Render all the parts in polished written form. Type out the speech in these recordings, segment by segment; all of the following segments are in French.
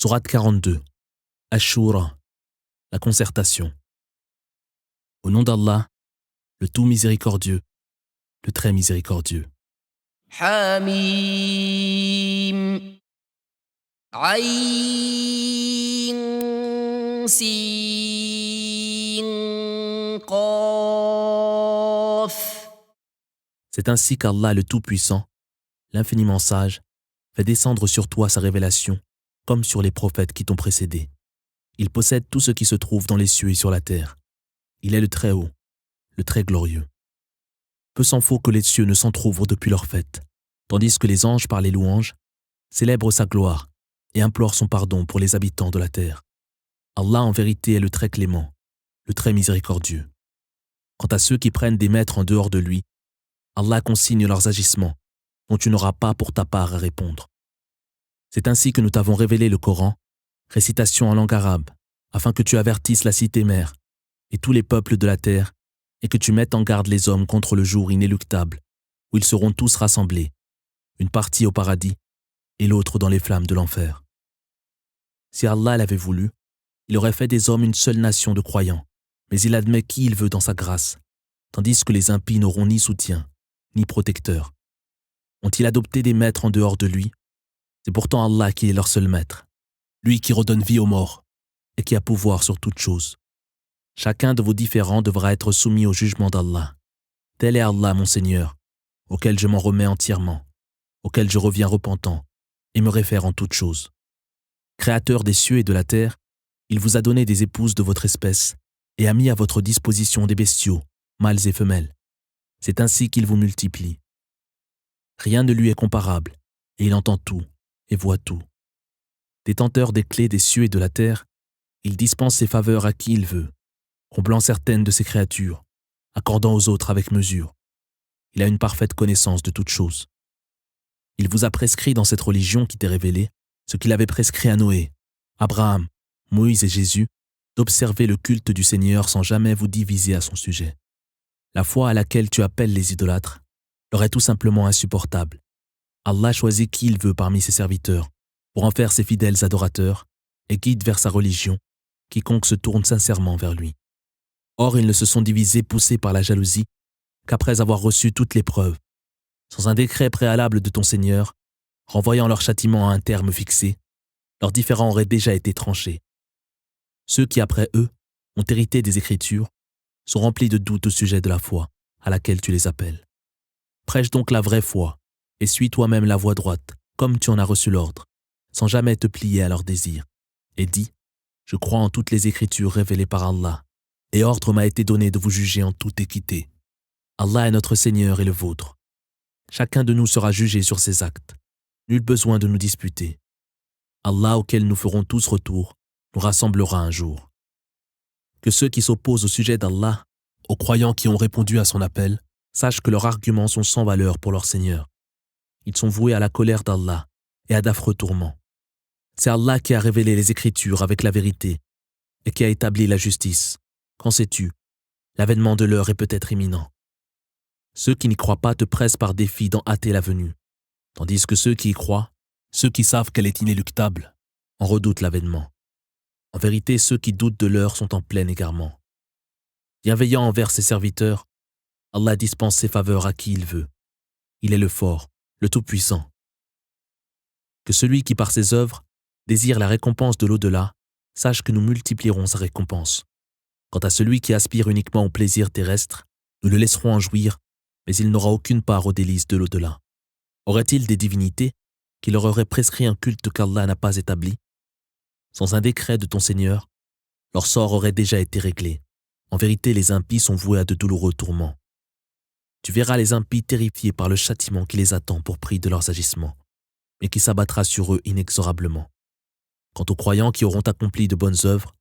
Sourate 42. Ash-Shura, la concertation. Au nom d'Allah, le tout miséricordieux, le très miséricordieux. حميم عين سين قاف. C'est ainsi qu'Allah le Tout-Puissant, l'infiniment sage, fait descendre sur toi sa révélation, comme sur les prophètes qui t'ont précédé. Il possède tout ce qui se trouve dans les cieux et sur la terre. Il est le Très-Haut, le Très-Glorieux. Peu s'en faut que les cieux ne s'entr'ouvrent depuis leur fête, tandis que les anges, par les louanges, célèbrent sa gloire et implorent son pardon pour les habitants de la terre. Allah en vérité est le Très-Clément, le Très-Miséricordieux. Quant à ceux qui prennent des maîtres en dehors de lui, Allah consigne leurs agissements, dont tu n'auras pas pour ta part à répondre. C'est ainsi que nous t'avons révélé le Coran, récitation en langue arabe, afin que tu avertisses la cité mère et tous les peuples de la terre, et que tu mettes en garde les hommes contre le jour inéluctable, où ils seront tous rassemblés, une partie au paradis et l'autre dans les flammes de l'enfer. Si Allah l'avait voulu, il aurait fait des hommes une seule nation de croyants, mais il admet qui il veut dans sa grâce, tandis que les impies n'auront ni soutien, ni protecteur. Ont-ils adopté des maîtres en dehors de lui? C'est pourtant Allah qui est leur seul maître, lui qui redonne vie aux morts et qui a pouvoir sur toute chose. Chacun de vos différends devra être soumis au jugement d'Allah. Tel est Allah, mon Seigneur, auquel je m'en remets entièrement, auquel je reviens repentant et me réfère en toutes choses. Créateur des cieux et de la terre, il vous a donné des épouses de votre espèce et a mis à votre disposition des bestiaux, mâles et femelles. C'est ainsi qu'il vous multiplie. Rien ne lui est comparable, et il entend tout et voit tout. Détenteur des clés des cieux et de la terre, il dispense ses faveurs à qui il veut, comblant certaines de ses créatures, accordant aux autres avec mesure. Il a une parfaite connaissance de toutes choses. Il vous a prescrit dans cette religion qui t'est révélée ce qu'il avait prescrit à Noé, Abraham, Moïse et Jésus, d'observer le culte du Seigneur sans jamais vous diviser à son sujet. La foi à laquelle tu appelles les idolâtres leur est tout simplement insupportable. Allah choisit qui il veut parmi ses serviteurs pour en faire ses fidèles adorateurs et guide vers sa religion quiconque se tourne sincèrement vers lui. Or, ils ne se sont divisés poussés par la jalousie qu'après avoir reçu toutes les preuves, sans un décret préalable de ton Seigneur, renvoyant leur châtiment à un terme fixé, leurs différends auraient déjà été tranchés. Ceux qui, après eux, ont hérité des Écritures, sont remplis de doutes au sujet de la foi à laquelle tu les appelles. Prêche donc la vraie foi et suis toi-même la voie droite, comme tu en as reçu l'ordre, sans jamais te plier à leurs désirs. Et dis, je crois en toutes les Écritures révélées par Allah, et ordre m'a été donné de vous juger en toute équité. Allah est notre Seigneur et le vôtre. Chacun de nous sera jugé sur ses actes. Nul besoin de nous disputer. Allah, auquel nous ferons tous retour, nous rassemblera un jour. Que ceux qui s'opposent au sujet d'Allah, aux croyants qui ont répondu à son appel, sachent que leurs arguments sont sans valeur pour leur Seigneur. Ils sont voués à la colère d'Allah et à d'affreux tourments. C'est Allah qui a révélé les Écritures avec la vérité et qui a établi la justice. Qu'en sais-tu? L'avènement de l'heure est peut-être imminent. Ceux qui n'y croient pas te pressent par défi d'en hâter la venue, tandis que ceux qui y croient, ceux qui savent qu'elle est inéluctable, en redoutent l'avènement. En vérité, ceux qui doutent de l'heure sont en plein égarement. Bienveillant envers ses serviteurs, Allah dispense ses faveurs à qui il veut. Il est le fort, le tout-puissant. Que celui qui par ses œuvres désire la récompense de l'au-delà, sache que nous multiplierons sa récompense. Quant à celui qui aspire uniquement au plaisir terrestre, nous le laisserons en jouir, mais il n'aura aucune part aux délices de l'au-delà. Aurait-il des divinités qui leur auraient prescrit un culte qu'Allah n'a pas établi? Sans un décret de ton Seigneur, leur sort aurait déjà été réglé. En vérité, les impies sont voués à de douloureux tourments. Tu verras les impies terrifiés par le châtiment qui les attend pour prix de leurs agissements, mais qui s'abattra sur eux inexorablement. Quant aux croyants qui auront accompli de bonnes œuvres,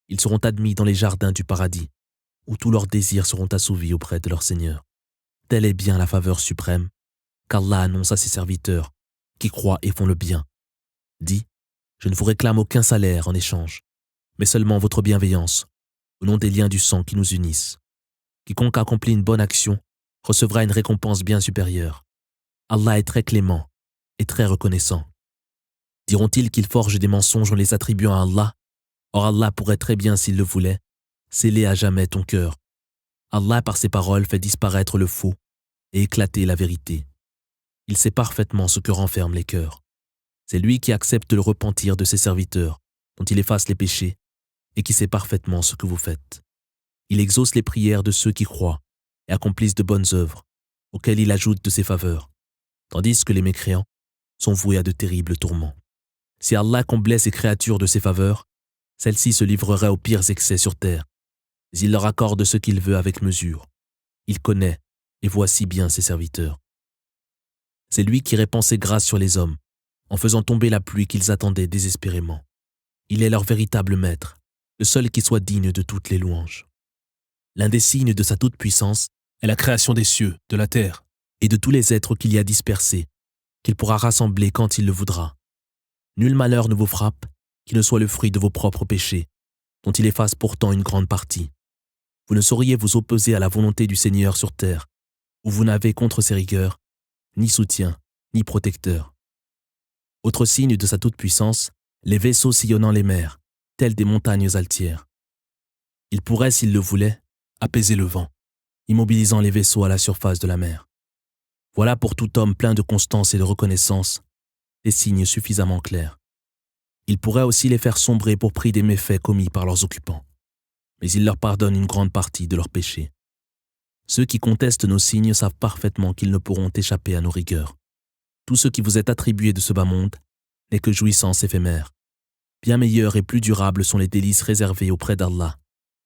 ils seront admis dans les jardins du paradis, où tous leurs désirs seront assouvis auprès de leur Seigneur. Telle est bien la faveur suprême qu'Allah annonce à ses serviteurs qui croient et font le bien. Dis, je ne vous réclame aucun salaire en échange, mais seulement votre bienveillance, au nom des liens du sang qui nous unissent. Quiconque accomplit une bonne action recevra une récompense bien supérieure. Allah est très clément et très reconnaissant. Diront-ils qu'ils forgent des mensonges en les attribuant à Allah? Or Allah pourrait très bien, s'il le voulait, sceller à jamais ton cœur. Allah, par ses paroles, fait disparaître le faux et éclater la vérité. Il sait parfaitement ce que renferment les cœurs. C'est lui qui accepte le repentir de ses serviteurs, dont il efface les péchés, et qui sait parfaitement ce que vous faites. Il exauce les prières de ceux qui croient et accomplissent de bonnes œuvres, auxquelles il ajoute de ses faveurs, tandis que les mécréants sont voués à de terribles tourments. Si Allah comblait ses créatures de ses faveurs, celles-ci se livreraient aux pires excès sur terre, mais il leur accorde ce qu'il veut avec mesure. Il connaît et voit si bien ses serviteurs. C'est lui qui répand ses grâces sur les hommes, en faisant tomber la pluie qu'ils attendaient désespérément. Il est leur véritable maître, le seul qui soit digne de toutes les louanges. L'un des signes de sa toute-puissance est la création des cieux, de la terre, et de tous les êtres qu'il y a dispersés, qu'il pourra rassembler quand il le voudra. Nul malheur ne vous frappe qui ne soit le fruit de vos propres péchés, dont il efface pourtant une grande partie. Vous ne sauriez vous opposer à la volonté du Seigneur sur terre, où vous n'avez contre ses rigueurs ni soutien, ni protecteur. Autre signe de sa toute-puissance, les vaisseaux sillonnant les mers, tels des montagnes altières. Il pourrait, s'il le voulait, apaiser le vent, immobilisant les vaisseaux à la surface de la mer. Voilà pour tout homme plein de constance et de reconnaissance, des signes suffisamment clairs. Il pourrait aussi les faire sombrer pour prix des méfaits commis par leurs occupants, mais il leur pardonne une grande partie de leurs péchés. Ceux qui contestent nos signes savent parfaitement qu'ils ne pourront échapper à nos rigueurs. Tout ce qui vous est attribué de ce bas monde n'est que jouissance éphémère. Bien meilleurs et plus durables sont les délices réservés auprès d'Allah,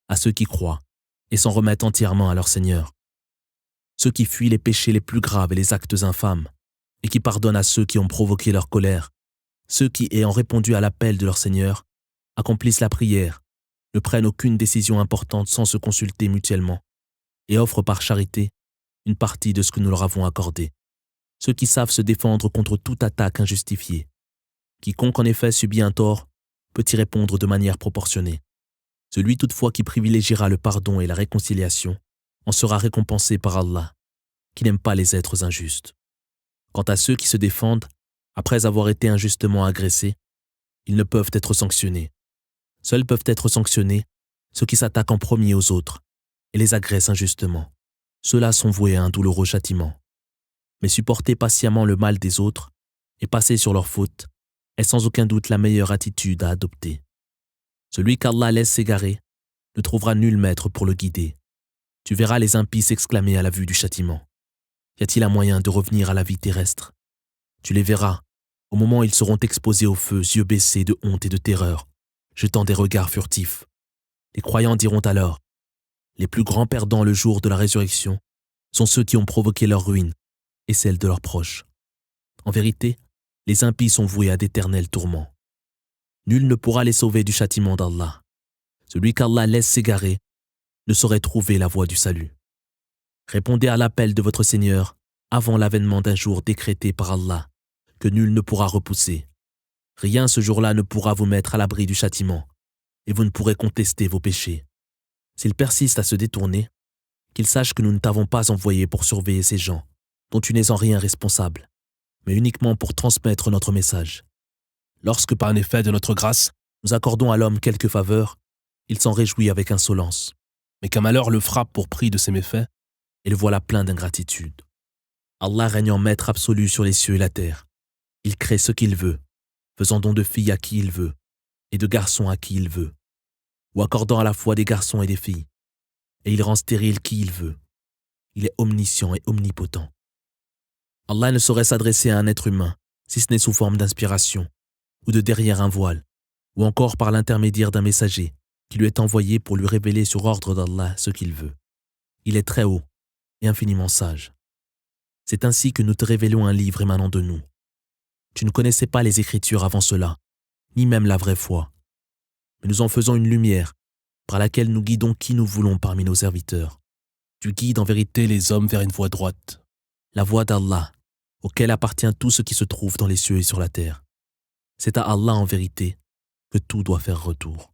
à ceux qui croient et s'en remettent entièrement à leur Seigneur. Ceux qui fuient les péchés les plus graves et les actes infâmes, et qui pardonnent à ceux qui ont provoqué leur colère, ceux qui, ayant répondu à l'appel de leur Seigneur, accomplissent la prière, ne prennent aucune décision importante sans se consulter mutuellement, et offrent par charité une partie de ce que nous leur avons accordé. Ceux qui savent se défendre contre toute attaque injustifiée. Quiconque en effet subit un tort peut y répondre de manière proportionnée. Celui toutefois qui privilégiera le pardon et la réconciliation en sera récompensé par Allah, qui n'aime pas les êtres injustes. Quant à ceux qui se défendent, après avoir été injustement agressés, ils ne peuvent être sanctionnés. Seuls peuvent être sanctionnés ceux qui s'attaquent en premier aux autres et les agressent injustement. Ceux-là sont voués à un douloureux châtiment. Mais supporter patiemment le mal des autres et passer sur leurs fautes est sans aucun doute la meilleure attitude à adopter. Celui qu'Allah laisse s'égarer ne trouvera nul maître pour le guider. Tu verras les impies s'exclamer à la vue du châtiment. Y a-t-il un moyen de revenir à la vie terrestre? Tu les verras, au moment où ils seront exposés au feu, yeux baissés de honte et de terreur, jetant des regards furtifs. Les croyants diront alors: les plus grands perdants le jour de la résurrection sont ceux qui ont provoqué leur ruine et celle de leurs proches. En vérité, les impies sont voués à d'éternels tourments. Nul ne pourra les sauver du châtiment d'Allah. Celui qu'Allah laisse s'égarer ne saurait trouver la voie du salut. Répondez à l'appel de votre Seigneur avant l'avènement d'un jour décrété par Allah, que nul ne pourra repousser. Rien ce jour-là ne pourra vous mettre à l'abri du châtiment, et vous ne pourrez contester vos péchés. S'ils persistent à se détourner, qu'ils sachent que nous ne t'avons pas envoyé pour surveiller ces gens, dont tu n'es en rien responsable, mais uniquement pour transmettre notre message. Lorsque, par un effet de notre grâce, nous accordons à l'homme quelques faveurs, il s'en réjouit avec insolence. Mais qu'un malheur le frappe pour prix de ses méfaits, et le voilà plein d'ingratitude. Allah règne en maître absolu sur les cieux et la terre. Il crée ce qu'il veut, faisant don de filles à qui il veut, et de garçons à qui il veut, ou accordant à la fois des garçons et des filles, et il rend stérile qui il veut. Il est omniscient et omnipotent. Allah ne saurait s'adresser à un être humain, si ce n'est sous forme d'inspiration, ou de derrière un voile, ou encore par l'intermédiaire d'un messager qui lui est envoyé pour lui révéler sur ordre d'Allah ce qu'il veut. Il est très haut et infiniment sage. C'est ainsi que nous te révélons un livre émanant de nous. Tu ne connaissais pas les Écritures avant cela, ni même la vraie foi. Mais nous en faisons une lumière, par laquelle nous guidons qui nous voulons parmi nos serviteurs. Tu guides en vérité les hommes vers une voie droite, la voie d'Allah, auquel appartient tout ce qui se trouve dans les cieux et sur la terre. C'est à Allah en vérité que tout doit faire retour.